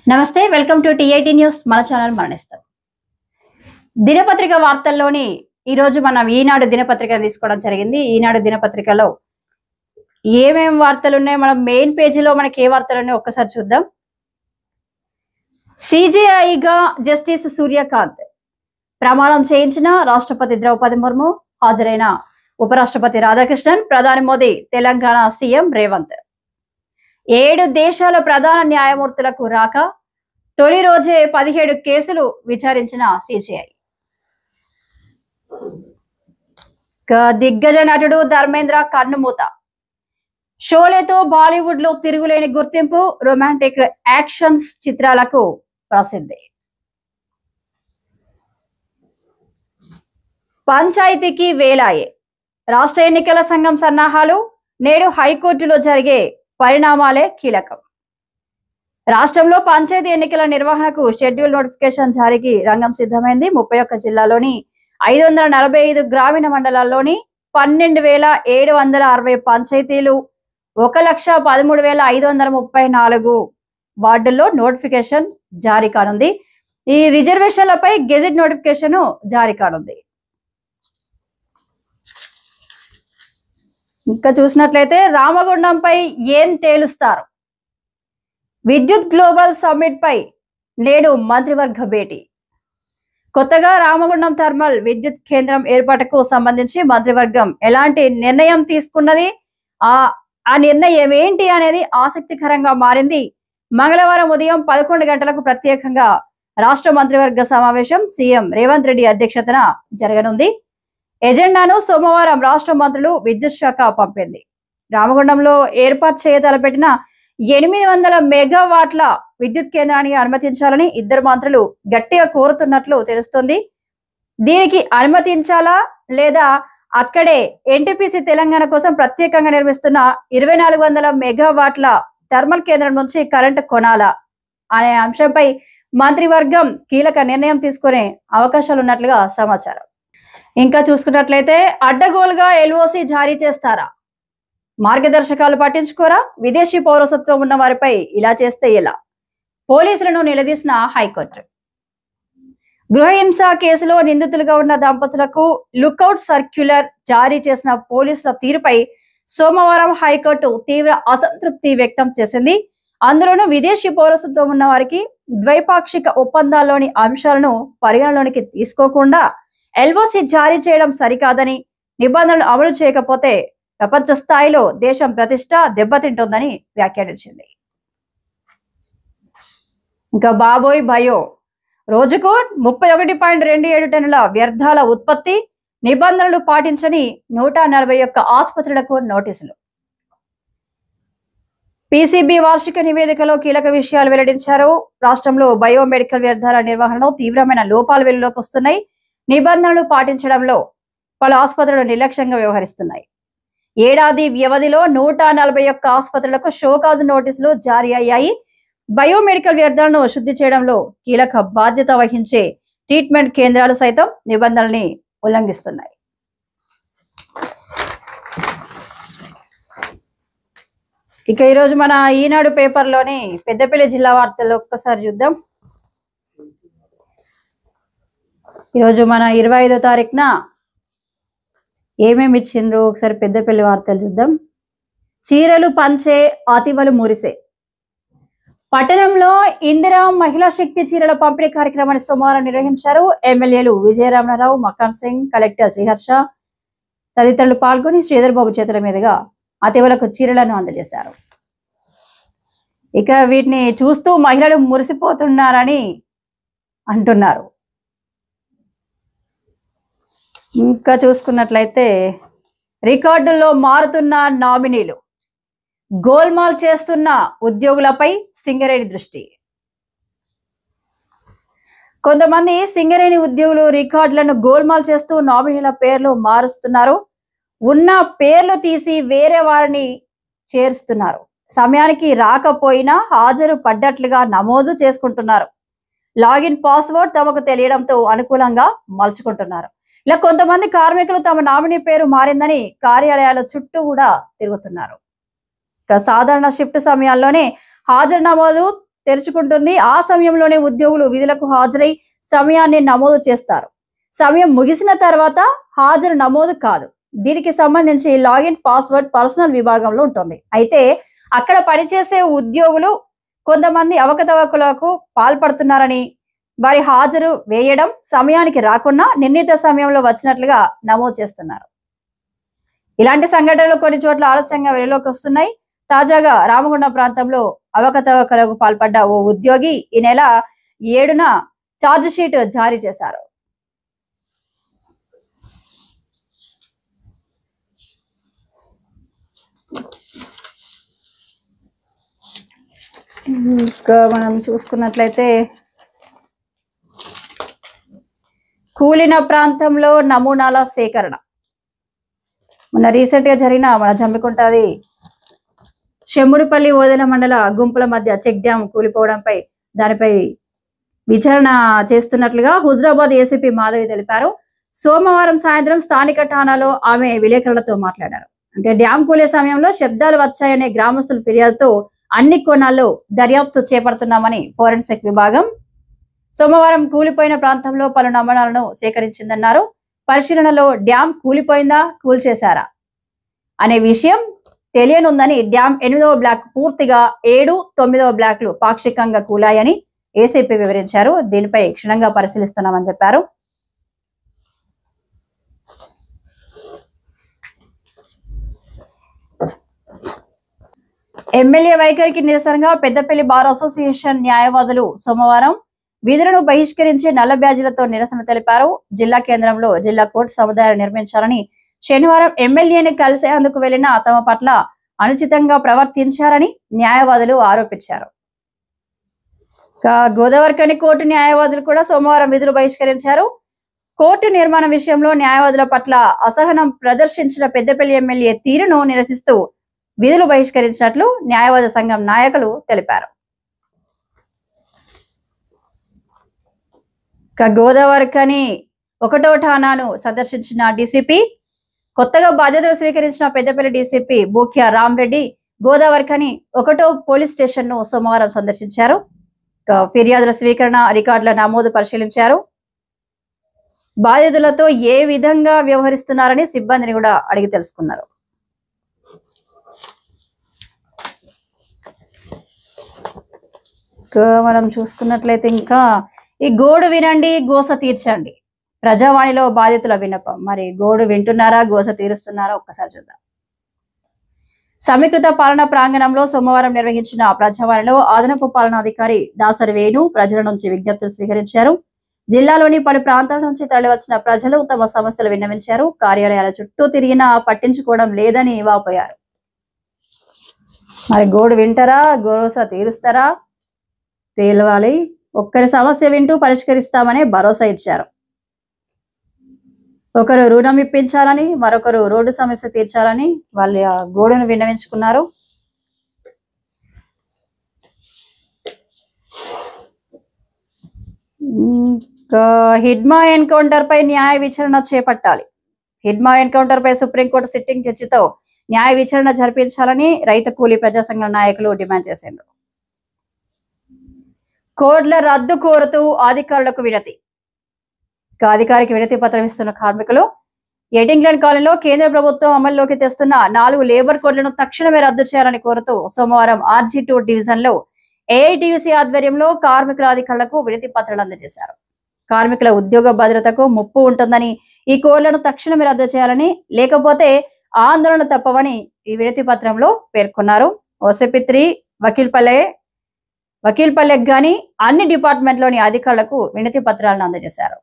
నమస్తే welcome to TIT news మన channel మరణిస్తాం దినపత్రిక వార్తల్లోని ఈ రోజు మనం ఈనాడు దినపత్రిక తీసుకోవడం జరిగింది. ఈనాడు దినపత్రికలో ఏమేం వార్తలు ఉన్నాయి, మనం మెయిన్ పేజీలో మనకి ఏ వార్తలు ఉన్నాయో ఒక్కసారి చూద్దాం. సిజేఐగా జస్టిస్ సూర్యకాంత్ ప్రమాణం చేయించిన రాష్ట్రపతి ద్రౌపది ముర్ము, హాజరైన ఉపరాష్ట్రపతి రాధాకృష్ణన్, ప్రధాని మోదీ, తెలంగాణ సీఎం రేవంత్. 7 దేశాల ప్రధాన న్యాయమూర్తులకు రాక తొలి రోజే 17 కేసులు విచారించిన సిజేఐ. దిగ్గజ నటుడు ధర్మేంద్ర కన్నుమూత. షోలేతో బాలీవుడ్ లో తిరుగులేని గుర్తింపు, రొమాంటిక్ యాక్షన్స్ చిత్రాలకు ప్రసిద్ధి. పంచాయతీకి వేలాయే. రాష్ట్ర ఎన్నికల సంఘం సన్నాహాలు, నేడు హైకోర్టులో జరిగే పరిణామాలే కీలకం. రాష్ట్రంలో పంచాయతీ ఎన్నికల నిర్వహణకు షెడ్యూల్ నోటిఫికేషన్ జారీకి రంగం సిద్ధమైంది. 31 జిల్లాలోని 545 గ్రామీణ మండలాల్లోని 12,760 పంచాయతీలు, 1,13,534 వార్డుల్లో నోటిఫికేషన్ జారీ కానుంది. ఈ రిజర్వేషన్లపై గెజెట్ నోటిఫికేషన్ జారీ కానుంది. ఇంకా చూసినట్లయితే రామగుండంపై ఏం తేలుస్తారు? విద్యుత్ గ్లోబల్ సమ్మిట్ పై నేడు మంత్రివర్గ భేటీ. కొత్తగా రామగుండం థర్మల్ విద్యుత్ కేంద్రం ఏర్పాటుకు సంబంధించి మంత్రివర్గం ఎలాంటి నిర్ణయం తీసుకున్నది, ఆ నిర్ణయం ఏంటి అనేది ఆసక్తికరంగా మారింది. మంగళవారం ఉదయం 11 గంటలకు ప్రత్యేకంగా రాష్ట్ర మంత్రివర్గ సమావేశం సీఎం రేవంత్ రెడ్డి అధ్యక్షతన జరగనుంది. ఎజెండాను సోమవారం రాష్ట్ర మంత్రులు విద్యుత్ శాఖ పంపింది. రామగుండంలో ఏర్పాటు చేయతలపెట్టిన 800 మెగావాట్ల విద్యుత్ కేంద్రాన్ని అనుమతించాలని 2 మంత్రులు గట్టిగా కోరుతున్నట్లు తెలుస్తోంది. దీనికి అనుమతించాలా లేదా అక్కడే ఎన్టీపీసీ తెలంగాణ కోసం ప్రత్యేకంగా నిర్మిస్తున్న 2400 మెగావాట్ల థర్మల్ కేంద్రం నుంచి కరెంటు కొనాలా అనే అంశంపై మంత్రివర్గం కీలక నిర్ణయం తీసుకునే అవకాశాలు ఉన్నట్లుగా సమాచారం. ఇంకా చూసుకున్నట్లయితే అడ్డగోలుగా ఎల్ఓసి జారీ చేస్తారా? మార్గదర్శకాలు పట్టించుకోరా? విదేశీ పౌరసత్వం ఉన్న వారిపై ఇలా చేస్తే ఎలా? పోలీసులను నిలదీసిన హైకోర్టు. గృహహింస కేసులో నిందితులుగా ఉన్న దంపతులకు లుకౌట్ సర్క్యులర్ జారీ చేసిన పోలీసుల తీరుపై సోమవారం హైకోర్టు తీవ్ర అసంతృప్తి వ్యక్తం చేసింది. అందులోనూ విదేశీ పౌరసత్వం ఉన్న వారికి ద్వైపాక్షిక ఒప్పందాల్లోని అంశాలను పరిగణలోనికి తీసుకోకుండా ఎల్ఓసి జారీ చేయడం సరికాదని, నిబంధనలు అమలు చేయకపోతే ప్రపంచ స్థాయిలో దేశం ప్రతిష్ట దెబ్బతింటుందని వ్యాఖ్యానించింది. ఇంకా బాబోయ్ భయో. రోజుకు 31.27 టన్నుల వ్యర్థాల ఉత్పత్తి, నిబంధనలు పాటించని 141 ఆసుపత్రులకు నోటీసులు. పీసీబీ వార్షిక నివేదికలో కీలక విషయాలు వెల్లడించారు. రాష్ట్రంలో బయోమెడికల్ వ్యర్థాల నిర్వహణలో తీవ్రమైన లోపాలు వెలుగులోకి వస్తున్నాయి. నిబంధనలు పాటించడంలో పలు ఆసుపత్రులు నిర్లక్ష్యంగా వ్యవహరిస్తున్నాయి. ఏడాది వ్యవధిలో 141 ఆసుపత్రులకు షోకాజ్ నోటీసులు జారీ అయ్యాయి. బయోమెడికల్ వ్యర్థాలను శుద్ధి చేయడంలో కీలక బాధ్యత వహించే ట్రీట్మెంట్ కేంద్రాలు సైతం నిబంధనల్ని ఉల్లంఘిస్తున్నాయి. ఇక ఈరోజు మన ఈనాడు పేపర్లోని పెద్దపల్లి జిల్లా వార్తల్లో ఒక్కసారి చూద్దాం. ఈరోజు మన 25వ తారీఖున ఏమేమి ఇచ్చిండ్రు ఒకసారి పెద్దపల్లి వార్తలు చూద్దాం. చీరలు పంచే అతివలు మురిసే. పట్టణంలో ఇందిరా మహిళా శక్తి చీరల పంపిణీ కార్యక్రమాన్ని సోమవారం నిర్వహించారు. ఎమ్మెల్యేలు విజయరామరావు, మకాన్ సింగ్, కలెక్టర్ శ్రీహర్ష తదితరులు పాల్గొని శ్రీధర్ బాబు చేతుల మీదుగా అతివలకు చీరలను అందజేశారు. ఇక వీటిని చూస్తూ మహిళలు మురిసిపోతున్నారని అంటున్నారు. ఇంకా చూసుకున్నట్లయితే రికార్డుల్లో మారుతున్న నామినీలు, గోల్మాల్ చేస్తున్న ఉద్యోగులపై సింగరేణి దృష్టి. కొంతమంది సింగరేణి ఉద్యోగులు రికార్డులను గోల్మాల్ చేస్తూ నామినీల పేర్లు మారుస్తున్నారు. ఉన్న పేర్లు తీసి వేరే వారిని చేరుస్తున్నారు. సమయానికి రాకపోయినా హాజరు పడ్డట్లుగా నమోదు చేసుకుంటున్నారు. లాగిన్ పాస్వర్డ్ తమకు తెలియడంతో అనుకూలంగా మలుచుకుంటున్నారు. ఇలా కొంతమంది కార్మికులు తమ నామినీ పేరు మారిందని కార్యాలయాల చుట్టూ కూడా తిరుగుతున్నారు. సాధారణ షిఫ్ట్ సమయాల్లోనే హాజరు నమోదు తెరుచుకుంటుంది. ఆ సమయంలోనే ఉద్యోగులు విధులకు హాజరై సమయాన్ని నమోదు చేస్తారు. సమయం ముగిసిన తర్వాత హాజరు నమోదు కాదు. దీనికి సంబంధించి లాగిన్ పాస్వర్డ్ పర్సనల్ విభాగంలో ఉంటుంది. అయితే అక్కడ పనిచేసే ఉద్యోగులు కొంతమంది అవకతవకలకు పాల్పడుతున్నారని, వారి హాజరు వేయడం, సమయానికి రాకుండా నిర్ణీత సమయంలో వచ్చినట్లుగా నమోదు చేస్తున్నారు. ఇలాంటి సంఘటనలు కొన్ని చోట్ల ఆలస్యంగా వెలుగులోకి వస్తున్నాయి. తాజాగా రామగుండం ప్రాంతంలో అవకతవకలకు పాల్పడ్డ ఓ ఉద్యోగి ఈ నెల 7న ఛార్జ్ షీట్ జారీ చేశారు. ఇంకా మనం చూసుకున్నట్లయితే కూలిన ప్రాంతంలో నమూనాల సేకరణ. మొన్న రీసెంట్ గా జరిగిన మన జమ్మికుంటది షెమ్ముడిపల్లి ఓదెల మండల గుంపుల మధ్య చెక్ డ్యాం కూలిపోవడంపై దానిపై విచారణ చేస్తున్నట్లుగా హుజరాబాద్ ఏసీపీ మాధవి తెలిపారు. సోమవారం సాయంత్రం స్థానిక ఠాణాలో ఆమె విలేకరులతో మాట్లాడారు. అంటే డ్యాం కూలే సమయంలో శబ్దాలు వచ్చాయనే గ్రామస్తుల ఫిర్యాదుతో అన్ని కోణాల్లో దర్యాప్తు చేపడుతున్నామని ఫోరెన్సిక్ విభాగం సోమవారం కూలిపోయిన ప్రాంతంలో పలు నమూనాలను సేకరించిందన్నారు. పరిశీలనలో డ్యాం కూలిపోయిందా, కూల్చేశారా అనే విషయం తెలియనుందని, డ్యాం 8వ బ్లాక్ పూర్తిగా 7, 9వ బ్లాక్లు పాక్షికంగా కూలాయని ఏసీపీ వివరించారు. దీనిపై క్షుణ్ణంగా పరిశీలిస్తున్నామని చెప్పారు. ఎమ్మెల్యే వైఖరికి నిరసనగా పెద్దపల్లి బార్ అసోసియేషన్ న్యాయవాదులు సోమవారం విధులను బహిష్కరించి నల్ల బ్యాజీలతో నిరసన తెలిపారు. జిల్లా కేంద్రంలో జిల్లా కోర్టు సముదాయాలు నిర్మించాలని, శనివారం ఎమ్మెల్యేని కలిసేందుకు వెళ్లిన తమ పట్ల అనుచితంగా ప్రవర్తించారని న్యాయవాదులు ఆరోపించారు. గోదావరిఖని కోర్టు న్యాయవాదులు కూడా సోమవారం విధులు బహిష్కరించారు. కోర్టు నిర్మాణ విషయంలో న్యాయవాదుల పట్ల అసహనం ప్రదర్శించిన పెద్దపల్లి ఎమ్మెల్యే తీరును నిరసిస్తూ విధులు బహిష్కరించినట్లు న్యాయవాద సంఘం నాయకులు తెలిపారు. గోదావరిఖని 1వ ఠాణాను సందర్శించిన డీసీపీ, కొత్తగా బాధ్యతలు స్వీకరించిన పెద్దపల్లి డీసీపీ బూఖ్య రామరెడ్డి గోదావరిఖని 1వ పోలీస్ స్టేషన్ ను సోమవారం సందర్శించారు. ఫిర్యాదుల స్వీకరణ, రికార్డుల నమోదు పరిశీలించారు. బాధితులతో ఏ విధంగా వ్యవహరిస్తున్నారని సిబ్బందిని కూడా అడిగి తెలుసుకున్నారు. మనం చూసుకున్నట్లయితే ఇంకా ఈ గోడు వినండి, గోస తీర్చండి, ప్రజావాణిలో బాధితుల విన్నపం. మరి గోడు వింటున్నారా, గోస తీరుస్తున్నారా ఒక్కసారి చూద్దాం. సమీకృత పాలన ప్రాంగణంలో సోమవారం నిర్వహించిన ప్రజావాణిలో అదనపు పాలనాధికారి దాసరి వేణు ప్రజల నుంచి విజ్ఞప్తులు స్వీకరించారు. జిల్లాలోని పలు ప్రాంతాల నుంచి తరలివచ్చిన ప్రజలు తమ సమస్యలు విన్నవించారు. కార్యాలయాల చుట్టూ తిరిగినా పట్టించుకోవడం లేదని వాపోయారు. మరి గోడు వింటారా, గోస తీరుస్తారా తేలవాలి. ఒక్కరి సమస్య వింటూ పరిష్కరిస్తామని భరోసా ఇచ్చారు. ఒకరు రుణం ఇప్పించాలని, మరొకరు రోడ్డు సమస్య తీర్చాలని వాళ్ళ గోడును విన్నవించుకున్నారు. హిడ్మా ఎన్కౌంటర్ పై న్యాయ విచారణ చేపట్టాలి. హిడ్మా ఎన్కౌంటర్ పై సుప్రీంకోర్టు సిట్టింగ్ జడ్జితో న్యాయ విచారణ జరిపించాలని రైతు కూలీ ప్రజా సంఘం నాయకులు డిమాండ్ చేశారు. కోడ్ల రద్దు కోరుతూ అధికారులకు వినతి. అధికారికి వినతి పత్రం ఇస్తున్న కార్మికులు ఎడింగ్లాండ్ కాలనీలో కేంద్ర ప్రభుత్వం అమల్లోకి తెస్తున్న 4 లేబర్ కోడ్లను తక్షణమే రద్దు చేయాలని కోరుతూ సోమవారం RG2 డివిజన్ లో ఏఐటియుసి ఆధ్వర్యంలో కార్మికుల అధికారులకు వినతి పత్రాలు అందజేశారు. కార్మికుల ఉద్యోగ భద్రతకు ముప్పు ఉంటుందని, ఈ కోడ్లను తక్షణమే రద్దు చేయాలని, లేకపోతే ఆందోళన తప్పవని ఈ వినతి పత్రంలో పేర్కొన్నారు. ఓసీపీ3 వకీల్పల్లెకి గాని అన్ని డిపార్ట్మెంట్లోని అధికారులకు వినతి పత్రాలను అందజేశారు.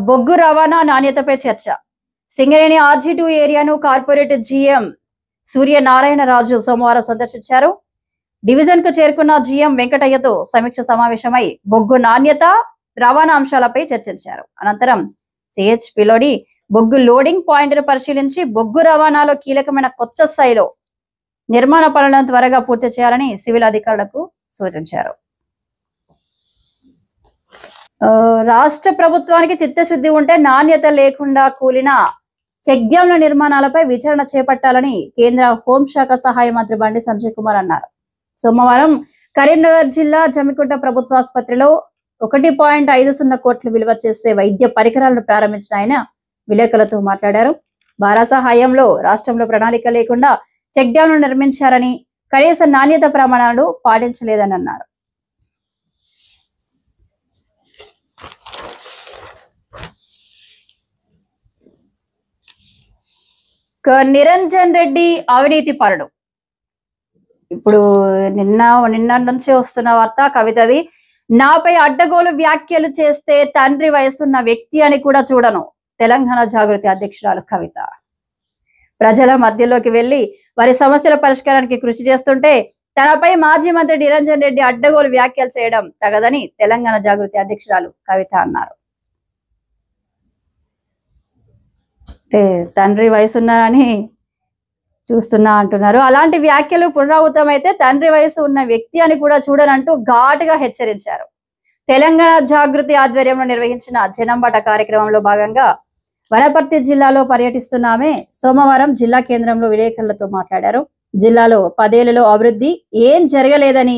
బొగ్గు రవాణా నాణ్యతపై చర్చ. సింగరేణి RG2 ఏరియాను కార్పొరేట్ GM సూర్యనారాయణరాజు సోమవారం సందర్శించారు. డివిజన్ కు చేరుకున్న GM వెంకటయ్యతో సమీక్ష సమావేశమై బొగ్గు నాణ్యత, రవాణా అంశాలపై చర్చించారు. అనంతరం CHPలోని బొగ్గు లోడింగ్ పాయింట్ను పరిశీలించి బొగ్గు రవాణాలో కీలకమైన కొత్త స్థాయిలో నిర్మాణ పనులను త్వరగా పూర్తి చేయాలని సివిల్ అధికారులకు సూచించారు. రాష్ట్ర ప్రభుత్వానికి చిత్తశుద్ధి ఉంటే నాణ్యత లేకుండా కూలిన చెక్ డ్యాంల నిర్మాణాలపై విచారణ చేపట్టాలని కేంద్ర హోంశాఖ సహాయ మంత్రి బండి సంజయ్ కుమార్ అన్నారు. సోమవారం కరీంనగర్ జిల్లా జమ్మికుంట ప్రభుత్వ ఆసుపత్రిలో 1.50 కోట్లు విలువ చేసే వైద్య పరికరాలను ప్రారంభించిన ఆయన విలేకరులతో మాట్లాడారు. భారత హయాంలో రాష్ట్రంలో ప్రణాళిక లేకుండా చెక్ డ్యాంలు నిర్మించారని, కనీస నాణ్యత ప్రమాణాలు పాటించలేదని అన్నారు. నిరంజన్ రెడ్డి అవినీతి పరుడు. ఇప్పుడు నిన్న నుంచి వస్తున్న వార్త కవితది. నాపై అడ్డగోలు వ్యాఖ్యలు చేస్తే తండ్రి వయసున్న వ్యక్తి అని కూడా చూడను. తెలంగాణ జాగృతి అధ్యక్షురాలు కవిత ప్రజల మధ్యలోకి వెళ్లి వారి సమస్యల పరిష్కారానికి కృషి చేస్తుంటే తనపై మాజీ మంత్రి నిరంజన్ రెడ్డి అడ్డగోలు వ్యాఖ్యలు చేయడం తగదని తెలంగాణ జాగృతి అధ్యక్షురాలు కవిత అన్నారు. తండ్రి వయసున్నారని చూస్తున్నా అంటున్నారు. అలాంటి వ్యాఖ్యలు పునరావృతమైతే తండ్రి వయసు ఉన్న వ్యక్తి అని కూడా చూడనంటూ ఘాటుగా హెచ్చరించారు. తెలంగాణ జాగృతి ఆధ్వర్యంలో నిర్వహించిన జనంబాట కార్యక్రమంలో భాగంగా వనపర్తి జిల్లాలో పర్యటిస్తున్న ఆమె సోమవారం జిల్లా కేంద్రంలో విలేకరులతో మాట్లాడారు. జిల్లాలో 10 ఏళ్లలో అభివృద్ధి ఏం జరగలేదని,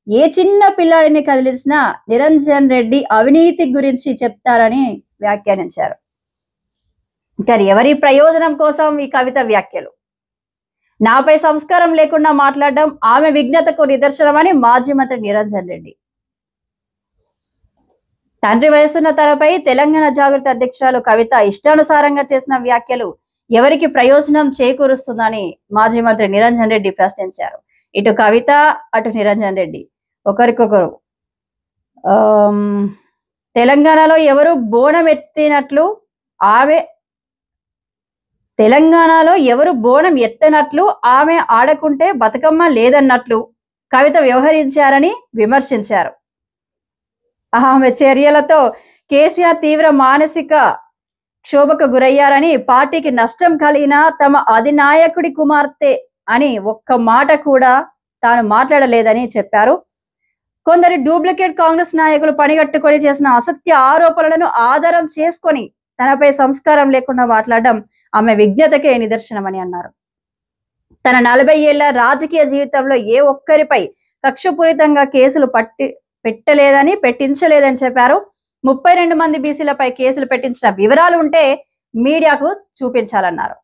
ఏ చిన్న పిల్లాడిని కదిలించినా నిరంజన్ రెడ్డి అవినీతి గురించి చెప్తారని వ్యాఖ్యానించారు. కానీ ఎవరి ప్రయోజనం కోసం ఈ కవిత వ్యాఖ్యలు? నాపై సంస్కారం లేకుండా మాట్లాడడం ఆమె విఘ్నతకు నిదర్శనమని మాజీ మంత్రి నిరంజన్ రెడ్డి. తండ్రి వయసున్న తనపై తెలంగాణ జాగృతి అధ్యక్షురాలు కవిత ఇష్టానుసారంగా చేసిన వ్యాఖ్యలు ఎవరికి ప్రయోజనం చేకూరుస్తుందని మాజీ మంత్రి నిరంజన్ రెడ్డి ప్రశ్నించారు. ఇటు కవిత అటు నిరంజన్ రెడ్డి ఒకరికొకరు తెలంగాణలో ఎవరు బోనం ఎత్తినట్లు ఆమె ఆడకుంటే బతుకమ్మ లేదన్నట్లు కవిత వ్యవహరించారని విమర్శించారు. ఆమె చర్యలతో కేసీఆర్ తీవ్ర మానసిక క్షోభకు గురయ్యారని, పార్టీకి నష్టం కలిగిన తమ అధినాయకుడి కుమార్తె అని ఒక్క మాట కూడా తాను మాట్లాడలేదని చెప్పారు. కొందరు డూప్లికేట్ కాంగ్రెస్ నాయకులు పనిగట్టుకొని చేసిన అసత్య ఆరోపణలను ఆధారం చేసుకొని తనపై సంస్కారం లేకుండా మాట్లాడడం ఆమె విజ్ఞతకే నిదర్శనమని అన్నారు. తన 40 ఏళ్ల రాజకీయ జీవితంలో ఏ ఒక్కరిపై కక్షపూరితంగా కేసులు పెట్టించలేదని చెప్పారు. 32 మంది బీసీలపై కేసులు పెట్టించిన వివరాలు ఉంటే మీడియాకు చూపించాలన్నారు.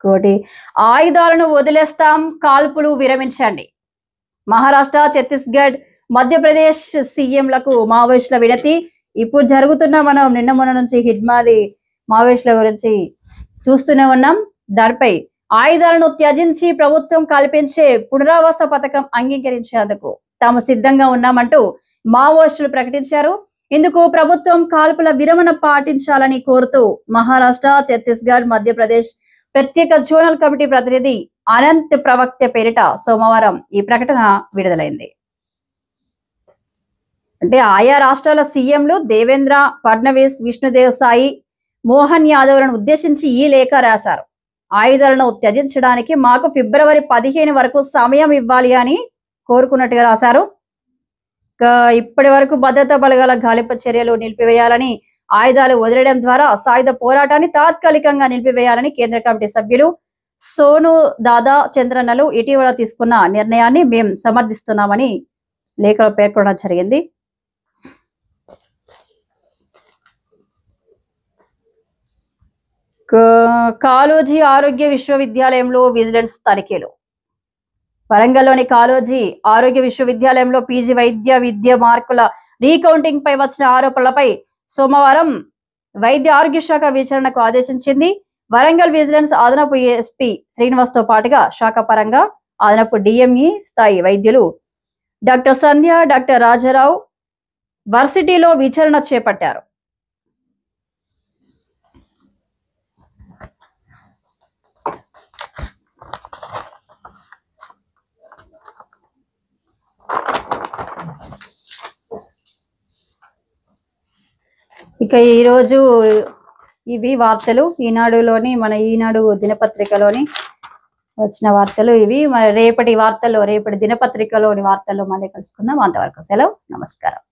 కోటి ఆయుధాలను వదిలేస్తాం, కాల్పులు విరమించండి. మహారాష్ట్ర, ఛత్తీస్గఢ్, మధ్యప్రదేశ్ సీఎంలకు మావోయిస్టుల వినతి. ఇప్పుడు జరుగుతున్న మనం నిన్న మొన్న నుంచి హిడ్మాది మావోయిస్టుల గురించి చూస్తూనే ఉన్నాం. దానిపై ఆయుధాలను త్యజించి ప్రభుత్వం కల్పించే పునరావాస పథకం అంగీకరించేందుకు తాము సిద్ధంగా ఉన్నామంటూ మావోయిస్టులు ప్రకటించారు. ఇందుకు ప్రభుత్వం కాల్పుల విరమణ పాటించాలని కోరుతూ మహారాష్ట్ర, ఛత్తీస్గఢ్, మధ్యప్రదేశ్ ప్రత్యేక జోనల్ కమిటీ ప్రతినిధి అనంత్ ప్రవక్త పేరిట సోమవారం ఈ ప్రకటన విడుదలైంది. అంటే ఆయా రాష్ట్రాల సీఎంలు దేవేంద్ర ఫడ్నవీస్, విష్ణుదేవ్ సాయి, మోహన్ యాదవ్లను ఉద్దేశించి ఈ లేఖ రాశారు. ఆయుధాలను త్యజించడానికి మాకు ఫిబ్రవరి 15 వరకు సమయం ఇవ్వాలి అని కోరుకున్నట్టుగా రాశారు. ఇప్పటి వరకు భద్రతా బలగాల గాలింపు చర్యలు నిలిపివేయాలని, ఆయుధాలు వదిలేయడం ద్వారా సాయుధ పోరాటాన్ని తాత్కాలికంగా నిలిపివేయాలని కేంద్ర కమిటీ సభ్యులు సోను దాదా చంద్రన్నలు ఇటీవల తీసుకున్న నిర్ణయాన్ని మేము సమర్థిస్తున్నామని లేఖలో పేర్కొనడం జరిగింది. కాళోజీ ఆరోగ్య విశ్వవిద్యాలయంలో విజిలెన్స్ తనిఖీలు. వరంగల్లోని కాళోజీ ఆరోగ్య విశ్వవిద్యాలయంలో పీజీ వైద్య విద్య మార్కుల రీకౌంటింగ్ పై వచ్చిన ఆరోపణలపై సోమవారం వైద్య ఆరోగ్య శాఖ విచారణకు ఆదేశించింది. వరంగల్ విజిలెన్స్ అదనపు ఎస్పీ శ్రీనివాస్ తో పాటుగా శాఖ పరంగా అదనపు డిఎంఈ స్థాయి వైద్యులు డాక్టర్ సంధ్య, డాక్టర్ రాజారావు వర్సిటీలో విచారణ చేపట్టారు. ఇక ఈరోజు ఇవి వార్తలు ఈనాడులోని మన ఈనాడు దినపత్రికలోని వచ్చిన వార్తలు ఇవి. మరి రేపటి దినపత్రికలోని వార్తల్లో మళ్ళీ కలుసుకుందాం. అంతవరకు సెలవు. నమస్కారం.